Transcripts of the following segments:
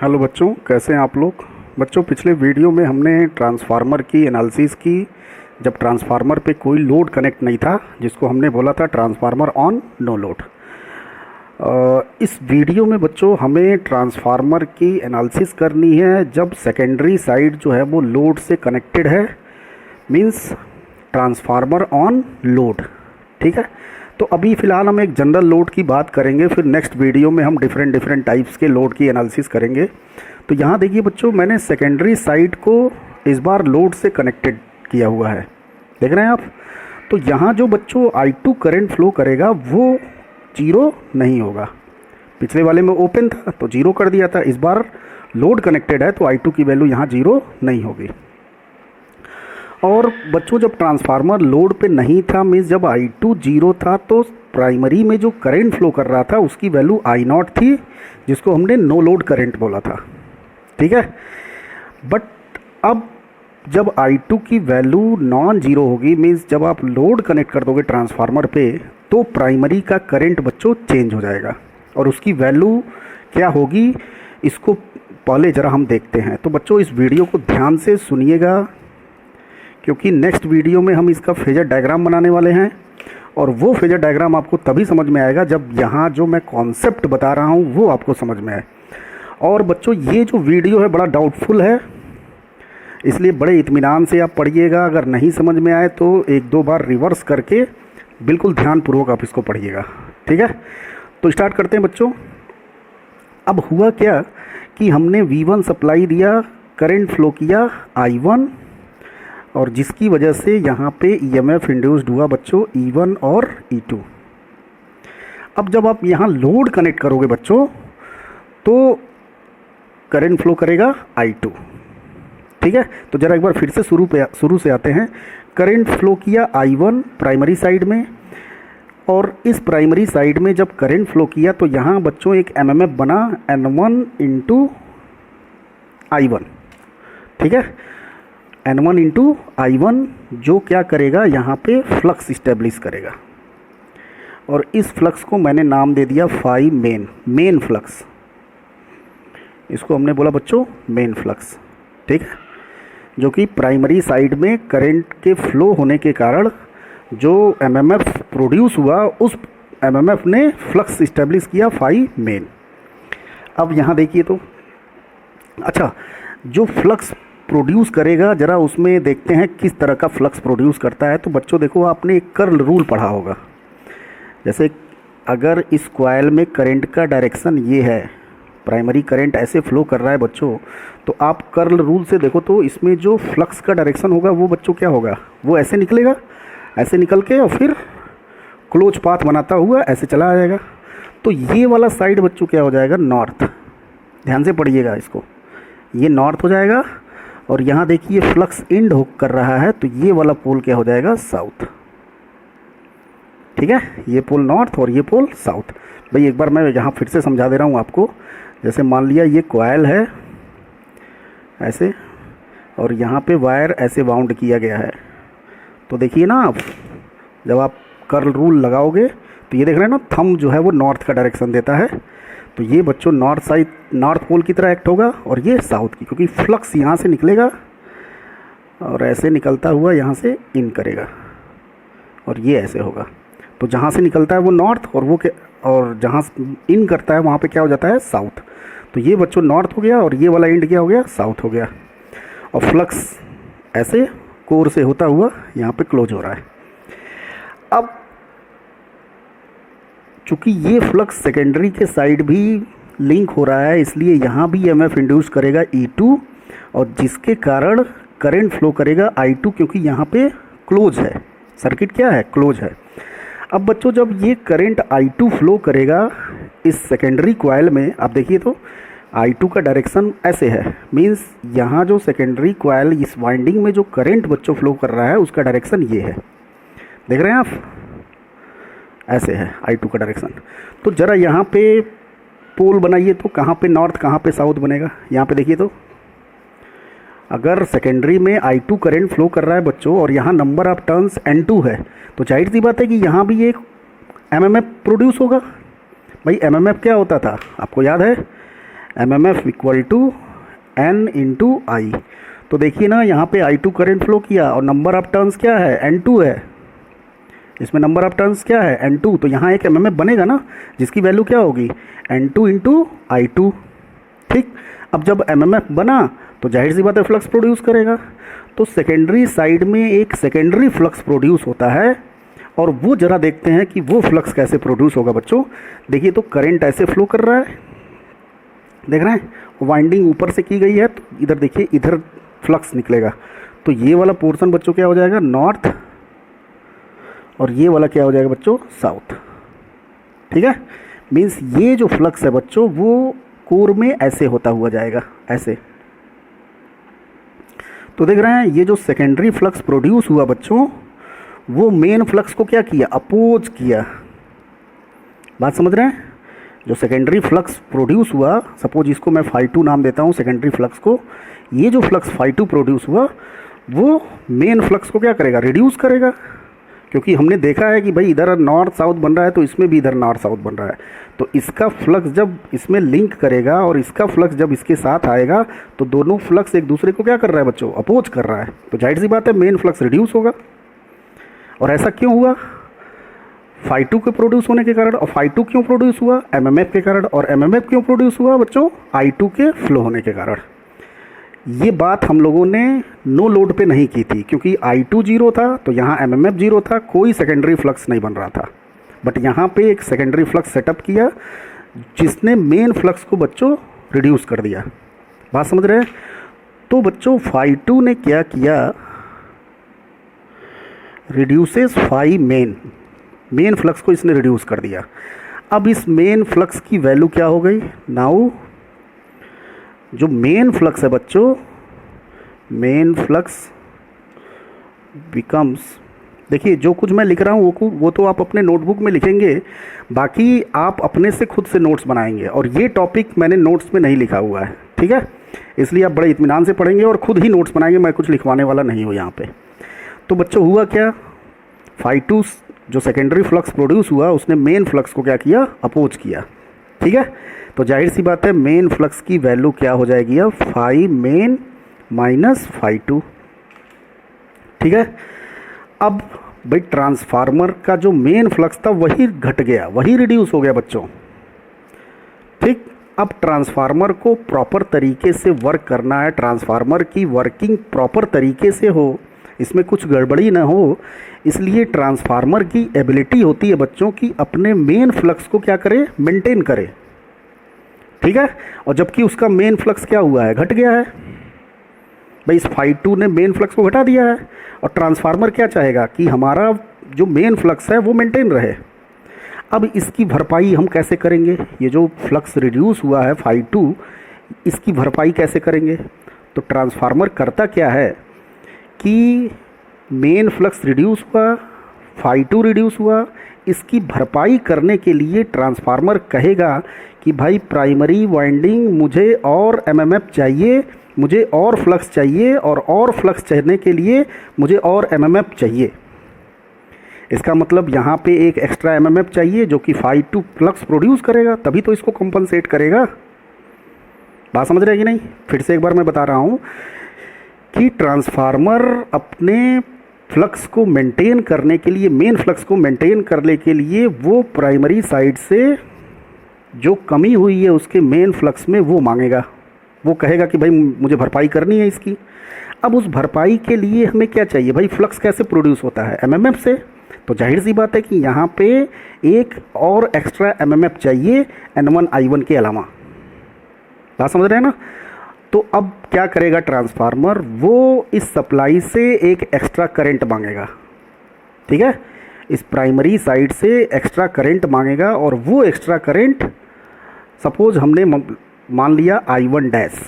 Hello बच्चों, कैसे हैं आप लोग। बच्चों, पिछले वीडियो में हमने ट्रांसफार्मर की एनालिसिस की जब ट्रांसफार्मर पे कोई लोड कनेक्ट नहीं था, जिसको हमने बोला था ट्रांसफार्मर ऑन नो लोड। इस वीडियो में बच्चों हमें ट्रांसफार्मर की एनालिसिस करनी है जब सेकेंडरी साइड जो है वो लोड से कनेक्टेड है, मींस ट्रांसफार्मर ऑन लोड। ठीक है, तो अभी फ़िलहाल हम एक जनरल लोड की बात करेंगे, फिर नेक्स्ट वीडियो में हम डिफरेंट टाइप्स के लोड की एनालिसिस करेंगे। तो यहाँ देखिए बच्चों, मैंने सेकेंडरी साइड को इस बार लोड से कनेक्टेड किया हुआ है, देख रहे हैं आप। तो यहाँ जो बच्चों I2 करंट फ्लो करेगा वो जीरो नहीं होगा। पिछले वाले में ओपन था तो जीरो कर दिया था, इस बार लोड कनेक्टेड है तो I2 की वैल्यू यहाँ जीरो नहीं होगी। और बच्चों, जब ट्रांसफार्मर लोड पे नहीं था, मीन्स जब I2 जीरो था, तो प्राइमरी में जो करंट फ्लो कर रहा था उसकी वैल्यू I0 थी, जिसको हमने नो लोड करंट बोला था। ठीक है, बट अब जब I2 की वैल्यू नॉन जीरो होगी, मीन्स जब आप लोड कनेक्ट कर दोगे ट्रांसफार्मर पे, तो प्राइमरी का करंट बच्चों चेंज हो जाएगा और उसकी वैल्यू क्या होगी इसको पहले ज़रा हम देखते हैं। तो बच्चों, इस वीडियो को ध्यान से सुनिएगा, क्योंकि नेक्स्ट वीडियो में हम इसका फेजर डायग्राम बनाने वाले हैं और वो फेजर डायग्राम आपको तभी समझ में आएगा जब यहाँ जो मैं कॉन्सेप्ट बता रहा हूँ वो आपको समझ में आए। और बच्चों, ये जो वीडियो है बड़ा डाउटफुल है, इसलिए बड़े इत्मीनान से आप पढ़िएगा। अगर नहीं समझ में आए तो एक दो बार रिवर्स करके बिल्कुल ध्यानपूर्वक आप इसको पढ़िएगा। ठीक है, तो स्टार्ट करते हैं बच्चों। अब हुआ क्या कि हमने V1 सप्लाई दिया, करंट फ्लो किया I1, और जिसकी वजह से यहाँ पे EMF इंड्यूस्ड हुआ बच्चों E1 और E2। अब जब आप यहाँ लोड कनेक्ट करोगे बच्चों तो करंट फ्लो करेगा I2। ठीक है, तो ज़रा एक बार फिर से शुरू से आते हैं। करंट फ्लो किया I1 प्राइमरी साइड में, और इस प्राइमरी साइड में जब करंट फ्लो किया तो यहाँ बच्चों एक MMF बना N1 इंटू I1। ठीक है, N1 इंटू I1 जो क्या करेगा, यहाँ पे फ्लक्स इस्टेब्लिश करेगा, और इस फ्लक्स को मैंने नाम दे दिया फाई मेन फ्लक्स। इसको हमने बोला बच्चों मेन फ्लक्स। ठीक है, जो कि प्राइमरी साइड में करंट के फ्लो होने के कारण जो MMF प्रोड्यूस हुआ, उस MMF ने फ्लक्स इस्टेब्लिश किया फाई मेन। अब यहाँ देखिए तो अच्छा, जो फ्लक्स प्रोड्यूस करेगा, ज़रा उसमें देखते हैं किस तरह का फ्लक्स प्रोड्यूस करता है। तो बच्चों देखो, आपने एक कर्ल रूल पढ़ा होगा। जैसे अगर इस कॉइल में करंट का डायरेक्शन ये है, प्राइमरी करंट ऐसे फ्लो कर रहा है बच्चों, तो आप कर्ल रूल से देखो तो इसमें जो फ्लक्स का डायरेक्शन होगा वो बच्चों क्या होगा, वो ऐसे निकलेगा, ऐसे निकल के और फिर क्लोज पाथ बनाता हुआ ऐसे चला जाएगा। तो ये वाला साइड बच्चों क्या हो जाएगा, नॉर्थ। ध्यान से पढ़िएगा इसको, ये नॉर्थ हो जाएगा, और यहाँ देखिए फ्लक्स इंड हो कर रहा है, तो ये वाला पोल क्या हो जाएगा, साउथ। ठीक है, ये पोल नॉर्थ और ये पोल साउथ। भाई एक बार मैं यहाँ फिर से समझा दे रहा हूँ आपको। जैसे मान लिया ये कॉइल है ऐसे, और यहाँ पे वायर ऐसे वाउंड किया गया है, तो देखिए ना आप, जब आप कर्ल रूल लगाओगे तो ये देख रहे हैं ना, थंब जो है वो नॉर्थ का डायरेक्शन देता है। तो ये बच्चों नॉर्थ पोल की तरह एक्ट होगा, और ये साउथ की, क्योंकि फ्लक्स यहाँ से निकलेगा और ऐसे निकलता हुआ यहाँ से इन करेगा, और ये ऐसे होगा। तो जहाँ से निकलता है वो नॉर्थ, और जहाँ इन करता है वहाँ पे क्या हो जाता है, साउथ। तो ये बच्चों नॉर्थ हो गया, और ये वाला इंड क्या हो गया, साउथ हो गया, और फ्लक्स ऐसे कोर से होता हुआ यहाँ पे क्लोज हो रहा है। अब चूँकि ये फ्लक्स सेकेंडरी के साइड भी लिंक हो रहा है, इसलिए यहाँ भी MF इंड्यूस करेगा E2, और जिसके कारण करंट फ्लो करेगा I2, क्योंकि यहाँ पे क्लोज है, सर्किट क्या है, क्लोज है। अब बच्चों, जब ये करंट I2 फ्लो करेगा इस सेकेंडरी कॉइल में, आप देखिए तो I2 का डायरेक्शन ऐसे है, मींस यहाँ जो सेकेंडरी कॉइल इस वाइंडिंग में जो करंट बच्चों फ्लो कर रहा है उसका डायरेक्शन ये है, देख रहे हैं आप, ऐसे है I2 का डायरेक्शन। तो ज़रा यहाँ पे पोल बनाइए तो कहाँ पे नॉर्थ कहाँ पे साउथ बनेगा। यहाँ पे देखिए तो अगर सेकेंडरी में I2 करंट फ्लो कर रहा है बच्चों, और यहाँ नंबर ऑफ टर्न्स N2 है, तो जाहिर सी बात है कि यहाँ भी एक MMF प्रोड्यूस होगा। भाई MMF क्या होता था, आपको याद है, MMF equal to N into I. तो देखिए ना, यहाँ पे I2 करंट फ्लो किया और नंबर ऑफ टर्न्स क्या है, N2 है। इसमें नंबर ऑफ टर्न्स क्या है, N2। तो यहाँ एक MMF बनेगा ना, जिसकी वैल्यू क्या होगी, N2 इंटू I2। ठीक, अब जब MMF बना तो जाहिर सी बात है फ्लक्स प्रोड्यूस करेगा। तो सेकेंडरी साइड में एक सेकेंडरी फ्लक्स प्रोड्यूस होता है, और वो जरा देखते हैं कि वो फ्लक्स कैसे प्रोड्यूस होगा बच्चों। देखिए, तो करंट ऐसे फ्लो कर रहा है, देख रहे हैं, वाइंडिंग ऊपर से की गई है, तो इधर देखिए, इधर फ्लक्स निकलेगा। तो ये वाला पोर्शन बच्चों क्या हो जाएगा, नॉर्थ, और ये वाला क्या हो जाएगा बच्चों, साउथ। ठीक है, मीन्स ये जो फ्लक्स है बच्चों वो कोर में ऐसे होता हुआ जाएगा, ऐसे। तो देख रहे हैं, ये जो सेकेंडरी फ्लक्स प्रोड्यूस हुआ बच्चों, वो मेन फ्लक्स को क्या किया, अपोज किया। बात समझ रहे हैं, जो सेकेंडरी फ्लक्स प्रोड्यूस हुआ, सपोज इसको मैं φ2 नाम देता हूँ सेकेंडरी फ्लक्स को, ये जो फ्लक्स φ2 प्रोड्यूस हुआ वो मेन फ्लक्स को क्या करेगा, रिड्यूस करेगा। क्योंकि हमने देखा है कि भाई इधर नॉर्थ साउथ बन रहा है, तो इसमें भी इधर नॉर्थ साउथ बन रहा है। तो इसका फ्लक्स जब इसमें लिंक करेगा और इसका फ्लक्स जब इसके साथ आएगा, तो दोनों फ्लक्स एक दूसरे को क्या कर रहा है बच्चों, अपोज कर रहा है। तो जाहिर सी बात है मेन फ्लक्स रिड्यूस होगा। और ऐसा क्यों हुआ, φ2 के प्रोड्यूस होने के कारण। और φ2 क्यों प्रोड्यूस हुआ, MMF के कारण। और MMF क्यों प्रोड्यूस हुआ बच्चों, I2 के फ्लो होने के कारण। ये बात हम लोगों ने नो लोड पे नहीं की थी, क्योंकि I2 जीरो था, तो यहाँ MMF जीरो था, कोई सेकेंडरी फ्लक्स नहीं बन रहा था। बट यहाँ पे एक सेकेंडरी फ्लक्स सेटअप किया, जिसने मेन फ्लक्स को बच्चों रिड्यूस कर दिया। बात समझ रहे हैं। तो बच्चों φ2 ने क्या किया, रिड्यूसेस फाई मेन फ्लक्स को इसने रिड्यूस कर दिया। अब इस मेन फ्लक्स की वैल्यू क्या हो गई, नाउ जो मेन फ्लक्स है बच्चों, मेन फ्लक्स बिकम्स, देखिए जो कुछ मैं लिख रहा हूँ वो तो आप अपने नोटबुक में लिखेंगे, बाकी आप अपने से खुद से नोट्स बनाएंगे। और ये टॉपिक मैंने नोट्स में नहीं लिखा हुआ है, ठीक है, इसलिए आप बड़े इत्मीनान से पढ़ेंगे और खुद ही नोट्स बनाएंगे, मैं कुछ लिखवाने वाला नहीं हूँ यहाँ पे। तो बच्चों हुआ क्या, φ2 जो सेकेंडरी फ्लक्स प्रोड्यूस हुआ, उसने मेन फ्लक्स को क्या किया, अपोज किया। ठीक है, तो जाहिर सी बात है मेन फ्लक्स की वैल्यू क्या हो जाएगी, अब फाई मेन माइनस φ2। ठीक है, अब भाई ट्रांसफार्मर का जो मेन फ्लक्स था वही घट गया, वही रिड्यूस हो गया बच्चों। ठीक, अब ट्रांसफार्मर को प्रॉपर तरीके से वर्क करना है, ट्रांसफार्मर की वर्किंग प्रॉपर तरीके से हो, इसमें कुछ गड़बड़ी ना हो, इसलिए ट्रांसफार्मर की एबिलिटी होती है बच्चों की अपने मेन फ्लक्स को क्या करे, मेंटेन करे। ठीक है, और जबकि उसका मेन फ्लक्स क्या हुआ है, घट गया है। भाई इस φ2 ने मेन फ्लक्स को घटा दिया है, और ट्रांसफार्मर क्या चाहेगा कि हमारा जो मेन फ्लक्स है वो मेंटेन रहे। अब इसकी भरपाई हम कैसे करेंगे, ये जो फ्लक्स रिड्यूस हुआ है φ2, इसकी भरपाई कैसे करेंगे। तो ट्रांसफार्मर करता क्या है कि मेन फ्लक्स रिड्यूस हुआ, φ2 रिड्यूस हुआ, इसकी भरपाई करने के लिए ट्रांसफार्मर कहेगा कि भाई प्राइमरी वाइंडिंग मुझे और MMF चाहिए, मुझे और फ्लक्स चाहिए, और फ्लक्स चाहिए के लिए मुझे और MMF चाहिए। इसका मतलब यहाँ पे एक एक्स्ट्रा MMF चाहिए जो कि φ2 फ्लक्स प्रोड्यूस करेगा, तभी तो इसको कंपनसेट करेगा। बात समझ रहे हैं कि नहीं, फिर से एक बार मैं बता रहा हूँ कि ट्रांसफार्मर अपने फ्लक्स को मेंटेन करने के लिए, मेन फ्लक्स को मेंटेन करने के लिए, वो प्राइमरी साइड से जो कमी हुई है उसके मेन फ्लक्स में वो मांगेगा, वो कहेगा कि भाई मुझे भरपाई करनी है इसकी। अब उस भरपाई के लिए हमें क्या चाहिए, भाई फ्लक्स कैसे प्रोड्यूस होता है, MMF से। तो जाहिर सी बात है कि यहाँ पे एक और एक्स्ट्रा MMF चाहिए N1 I1 के अलावा। बात समझ रहे हैं ना। तो अब क्या करेगा ट्रांसफार्मर, वो इस सप्लाई से एक एक्स्ट्रा करंट मांगेगा। ठीक है, इस प्राइमरी साइड से एक्स्ट्रा करंट मांगेगा, और वो एक्स्ट्रा करंट सपोज हमने मान लिया I1 डैश।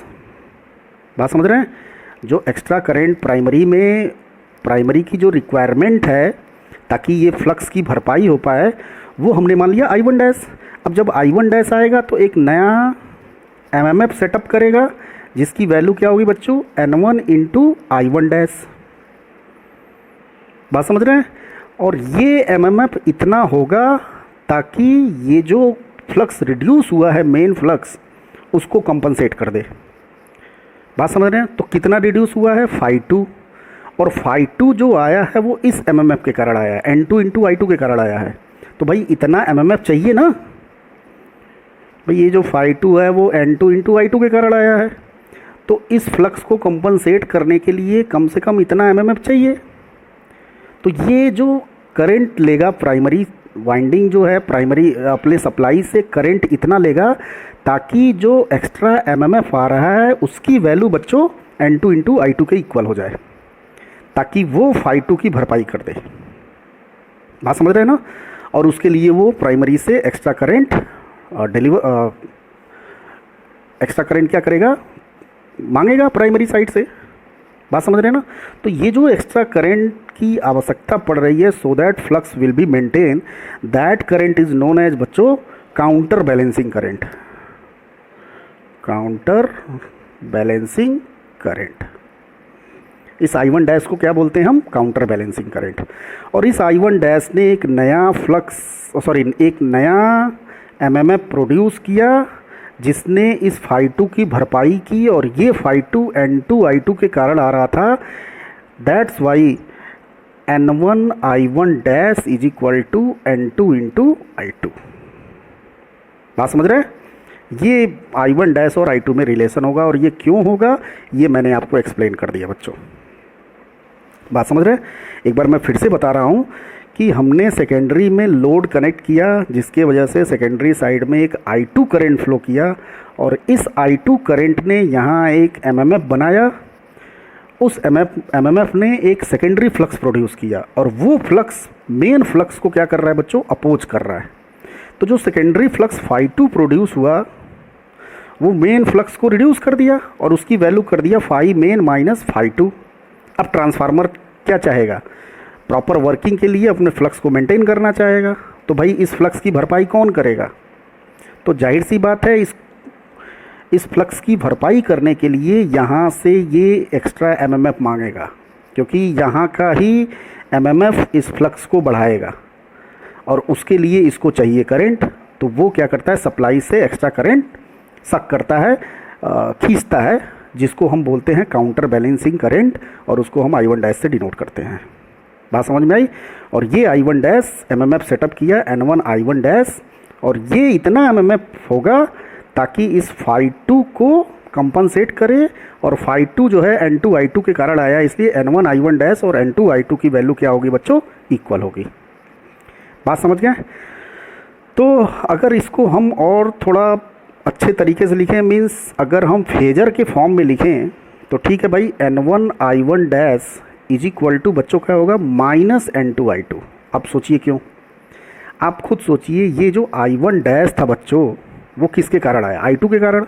बात समझ रहे हैं, जो एक्स्ट्रा करंट प्राइमरी में, प्राइमरी की जो रिक्वायरमेंट है ताकि ये फ्लक्स की भरपाई हो पाए, वो हमने मान लिया I1 डैश। अब जब I1 डैश आएगा तो एक नया MMF सेटअप करेगा, जिसकी वैल्यू क्या होगी बच्चों, N1 इंटू I1 डैश। बात समझ रहे हैं। और ये MMF इतना होगा ताकि ये जो फ्लक्स रिड्यूस हुआ है मेन फ्लक्स, उसको कंपनसेट कर दे। बात समझ रहे हैं? तो कितना रिड्यूस हुआ है, φ2, और φ2 जो आया है वो इस MMF के कारण आया है, N2 इंटू I2 के कारण आया है। तो भाई इतना MMF चाहिए ना, भाई ये जो φ2 है वो N2 इंटू I2 के कारण आया है, तो इस फ्लक्स को कंपनसेट करने के लिए कम से कम इतना MMF चाहिए। तो ये जो करंट लेगा प्राइमरी वाइंडिंग जो है, प्राइमरी अपने सप्लाई से करंट इतना लेगा ताकि जो एक्स्ट्रा MMF आ रहा है उसकी वैल्यू बच्चों N2 इंटू I2 के इक्वल हो जाए, ताकि वो φ2 की भरपाई कर दे। बात समझ रहे हैं ना? और उसके लिए वो प्राइमरी से एक्स्ट्रा करंट एक्स्ट्रा करंट क्या करेगा, मांगेगा प्राइमरी साइड से। बात समझ रहे हैं ना? तो ये जो एक्स्ट्रा करंट की आवश्यकता पड़ रही है so that flux will be maintain, that current is known as बच्चों counter balancing current. Counter balancing current, इस I1 डैश को क्या बोलते हैं हम, काउंटर बैलेंसिंग करंट। और इस I1 डैश ने एक नया एक नया MMF प्रोड्यूस किया जिसने इस φ2 की भरपाई की, और ये φ2 N2 I2 के कारण आ रहा था। That's why N1 I1 dash is equal to N2 into I2। बात समझ रहे हैं? ये I1 डैश और I2 में रिलेशन होगा, और ये क्यों होगा ये मैंने आपको एक्सप्लेन कर दिया बच्चों। बात समझ रहे हैं? एक बार मैं फिर से बता रहा हूँ कि हमने सेकेंडरी में लोड कनेक्ट किया जिसके वजह से सेकेंडरी साइड में एक I2 करंट फ्लो किया, और इस I2 करंट ने यहाँ एक MMF बनाया। उस MMF ने एक सेकेंडरी फ्लक्स प्रोड्यूस किया, और वो फ्लक्स मेन फ्लक्स को क्या कर रहा है बच्चों, अपोज कर रहा है। तो जो सेकेंडरी फ्लक्स φ2 प्रोड्यूस हुआ वो मेन फ्लक्स को रिड्यूस कर दिया, और उसकी वैल्यू कर दिया φ मेन माइनस φ2। अब ट्रांसफार्मर क्या चाहेगा, प्रॉपर वर्किंग के लिए अपने फ्लक्स को मेंटेन करना चाहेगा। तो भाई इस फ्लक्स की भरपाई कौन करेगा? तो जाहिर सी बात है इस फ्लक्स की भरपाई करने के लिए यहाँ से ये एक्स्ट्रा MMF मांगेगा, क्योंकि यहाँ का ही MMF इस फ्लक्स को बढ़ाएगा, और उसके लिए इसको चाहिए करंट। तो वो क्या करता है, सप्लाई से एक्स्ट्रा करंट सक करता है, खींचता है, जिसको हम बोलते हैं काउंटर बैलेंसिंग करंट, और उसको हम I1 डैश से डिनोट करते हैं। बात समझ में आई? और ये I1 डैश MMF सेटअप किया N1 I1 डैश, और ये इतना MMF होगा ताकि इस φ2 को कंपनसेट करे, और φ2 जो है N2 I2 के कारण आया, इसलिए N1 I1 डैश और N2 I2 की वैल्यू क्या होगी बच्चों, इक्वल होगी। बात समझ गए? तो अगर इसको हम और थोड़ा अच्छे तरीके से लिखें, मीन्स अगर हम फेजर के फॉर्म में लिखें तो ठीक है भाई, N1 I1 dash is equal to बच्चों क्या होगा, माइनस N2 I2। अब सोचिए क्यों, आप खुद सोचिए, ये जो I1 डैश था बच्चों वो किसके कारण आया, I2 के कारण।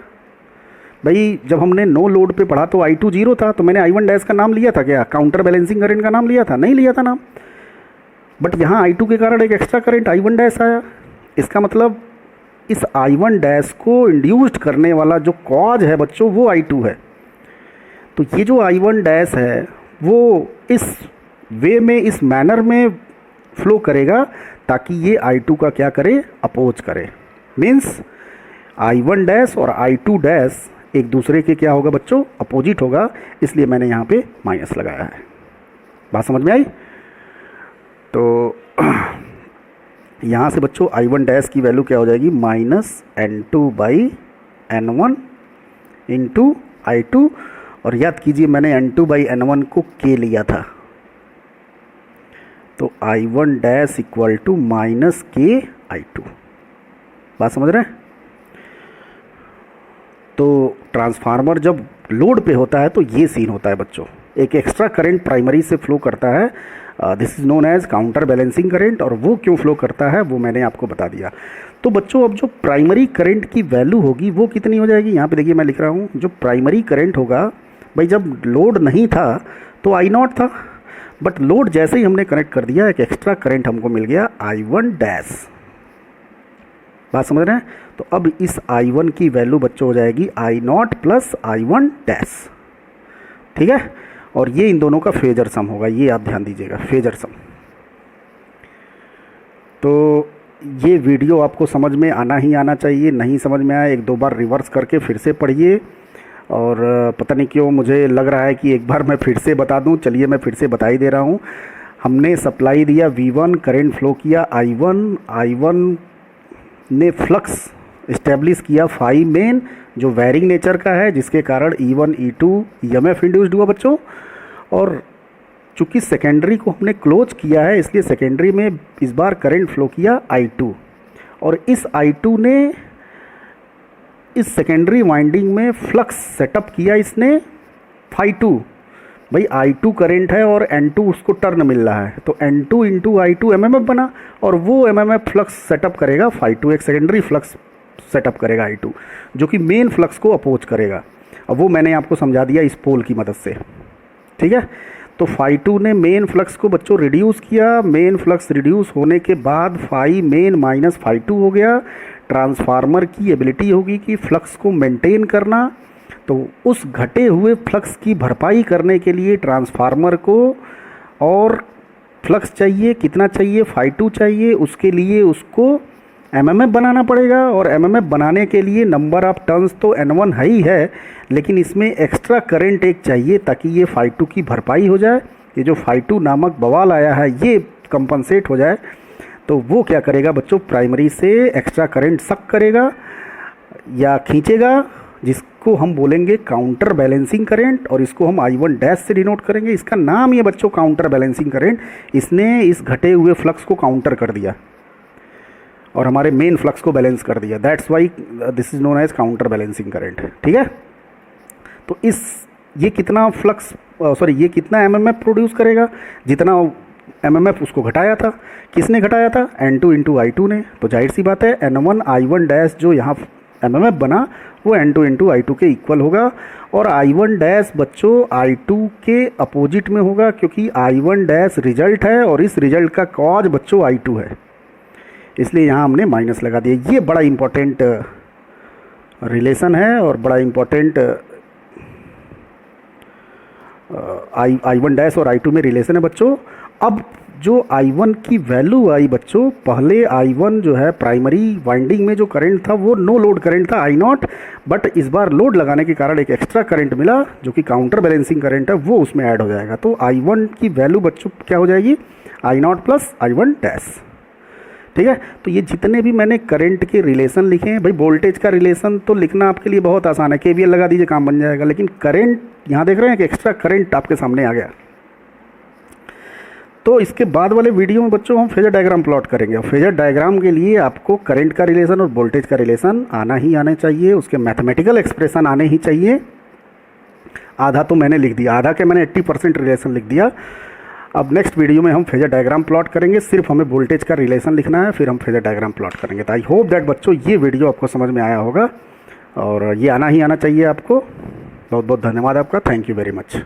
भाई जब हमने नो लोड पे पढ़ा तो I2 0 था, तो मैंने I1 डैश का नाम लिया था क्या, काउंटर बैलेंसिंग करंट का नाम लिया था, नहीं लिया था नाम। बट यहाँ I2 के कारण एक एक्स्ट्रा करंट I1 डैश आया। इसका मतलब इस I1 डैश को इंड्यूस्ड करने वाला जो कॉज है बच्चों वो I2 है। तो ये जो I1 डैश है वो इस वे में, इस मैनर में फ्लो करेगा ताकि ये I2 का क्या करे, अपोज करे। मीन्स I1 डैश और I2 डैश एक दूसरे के क्या होगा बच्चों, अपोजिट होगा, इसलिए मैंने यहाँ पे माइनस लगाया है। बात समझ में आई? तो यहाँ से बच्चों I1 डैश की वैल्यू क्या हो जाएगी, minus N2 by N1 into I2, और याद कीजिए मैंने N2 बाई N1 को K लिया था, तो I1 dash equal to minus K I2। बात समझ रहे हैं? तो ट्रांसफार्मर जब लोड पे होता है तो ये सीन होता है बच्चों, एक एक्स्ट्रा करंट प्राइमरी से फ्लो करता है, this is known as counter balancing current, और वो क्यों फ्लो करता है वो मैंने आपको बता दिया। तो बच्चों अब जो प्राइमरी करंट की वैल्यू होगी वो कितनी हो जाएगी, यहाँ पे देखिए मैं लिख रहा हूँ, जो प्राइमरी करंट होगा, भाई जब लोड नहीं था तो I0 था, बट लोड जैसे ही हमने कनेक्ट कर दिया एक एक्स्ट्रा करंट हमको मिल गया I1 डैश। बात समझ रहे हैं? तो अब इस I1 की वैल्यू बच्चों हो जाएगी I0 प्लस I1 डैश, ठीक है। और ये इन दोनों का फेजर सम होगा, ये आप ध्यान दीजिएगा, फेजर सम। तो ये वीडियो आपको समझ में आना ही आना चाहिए, नहीं समझ में आया एक दो बार रिवर्स करके फिर से पढ़िए। और पता नहीं क्यों मुझे लग रहा है कि एक बार मैं फिर से बता दूं, चलिए मैं फिर से बता ही दे रहा हूं। हमने सप्लाई दिया V1, करंट फ्लो किया I1 ने फ्लक्स इस्टेब्लिश किया फाई मेन जो वेरिंग नेचर का है, जिसके कारण E1 E2 EMF इंड्यूस्ड हुआ बच्चों। और चूँकि सेकेंडरी को हमने क्लोज किया है इसलिए सेकेंडरी में इस बार करंट फ्लो किया I2, और इस I2 ने इस सेकेंडरी वाइंडिंग में फ्लक्स सेटअप किया इसने फाई 2। भाई I2 करंट है और N2 उसको टर्न मिल रहा है, तो N2 इंटू I2 MMF बना, और वो MMF फ्लक्स सेटअप करेगा फाई 2, एक सेकेंडरी फ्लक्स सेटअप करेगा I2 जो कि मेन फ्लक्स को अपोज करेगा। अब वो मैंने आपको समझा दिया इस पोल की मदद से, ठीक है। तो फाई 2 ने मेन फ्लक्स को बच्चों रिड्यूस किया, मेन फ्लक्स रिड्यूस होने के बाद फाई मेन माइनस फाई 2 हो गया। ट्रांसफार्मर की एबिलिटी होगी कि फ्लक्स को मेंटेन करना, तो उस घटे हुए फ्लक्स की भरपाई करने के लिए ट्रांसफार्मर को और फ्लक्स चाहिए, कितना चाहिए, फाई 2 चाहिए, उसके लिए उसको MMF बनाना पड़ेगा। और MMF बनाने के लिए नंबर ऑफ टर्न्स तो N1 है ही है, लेकिन इसमें एक्स्ट्रा करंट एक चाहिए ताकि ये फाई 2 की भरपाई हो जाए, ये जो फाई 2 नामक बवाल आया है ये कंपनसेट हो जाए। तो वो क्या करेगा बच्चों, प्राइमरी से एक्स्ट्रा करंट सक करेगा या खींचेगा, जिसको हम बोलेंगे काउंटर बैलेंसिंग करंट, और इसको हम I1 डैश से डिनोट करेंगे। इसका नाम ये बच्चों काउंटर बैलेंसिंग करंट, इसने इस घटे हुए फ्लक्स को काउंटर कर दिया और हमारे मेन फ्लक्स को बैलेंस कर दिया। That's why this is known as counter balancing current, ठीक है। तो ये कितना फ्लक्स ये कितना MMF प्रोड्यूस करेगा, जितना MMF उसको घटाया था। किसने घटाया था, N2 इंटू I2 ने। तो जाहिर सी बात है N1 I1 डैश जो यहाँ MMF बना वो N2 इंटू I2 के इक्वल होगा, और I1 डैश बच्चों I2 के अपोजिट में होगा, क्योंकि I1 डैश रिजल्ट है और इस रिजल्ट का कॉज बच्चों I2 है, इसलिए यहाँ हमने माइनस लगा दिया। ये बड़ा इम्पोर्टेंट रिलेशन है और बड़ा इम्पोर्टेंट I1 डैश और I2 में रिलेशन है बच्चों। अब जो I1 की वैल्यू आई बच्चों, पहले I1 जो है प्राइमरी वाइंडिंग में जो करंट था वो नो लोड करंट था I0, बट इस बार लोड लगाने के कारण एक एक्स्ट्रा करंट मिला जो कि काउंटर बैलेंसिंग करंट है, वो उसमें ऐड हो जाएगा। तो I1 की वैल्यू बच्चों क्या हो जाएगी, I0 प्लस I1 डैश, ठीक है। तो ये जितने भी मैंने करंट के रिलेशन लिखे हैं, भाई वोल्टेज का रिलेशन तो लिखना आपके लिए बहुत आसान है, KVL लगा दीजिए काम बन जाएगा, लेकिन करंट यहाँ देख रहे हैं कि एक्स्ट्रा करंट आपके सामने आ गया। तो इसके बाद वाले वीडियो में बच्चों हम फेजर डायग्राम प्लॉट करेंगे, और फेजर डायग्राम के लिए आपको करंट का रिलेशन और वोल्टेज का रिलेशन आना ही आना चाहिए, उसके मैथमेटिकल एक्सप्रेशन आने ही चाहिए। आधा तो मैंने लिख दिया, आधा के मैंने 80% रिलेशन लिख दिया। अब नेक्स्ट वीडियो में हम फेजर डायग्राम प्लॉट करेंगे, सिर्फ हमें वोल्टेज का रिलेशन लिखना है, फिर हम फेजर डायग्राम प्लॉट करेंगे। तो आई होप दैट बच्चों ये वीडियो आपको समझ में आया होगा, और ये आना ही आना चाहिए आपको। बहुत बहुत धन्यवाद आपका, थैंक यू वेरी मच।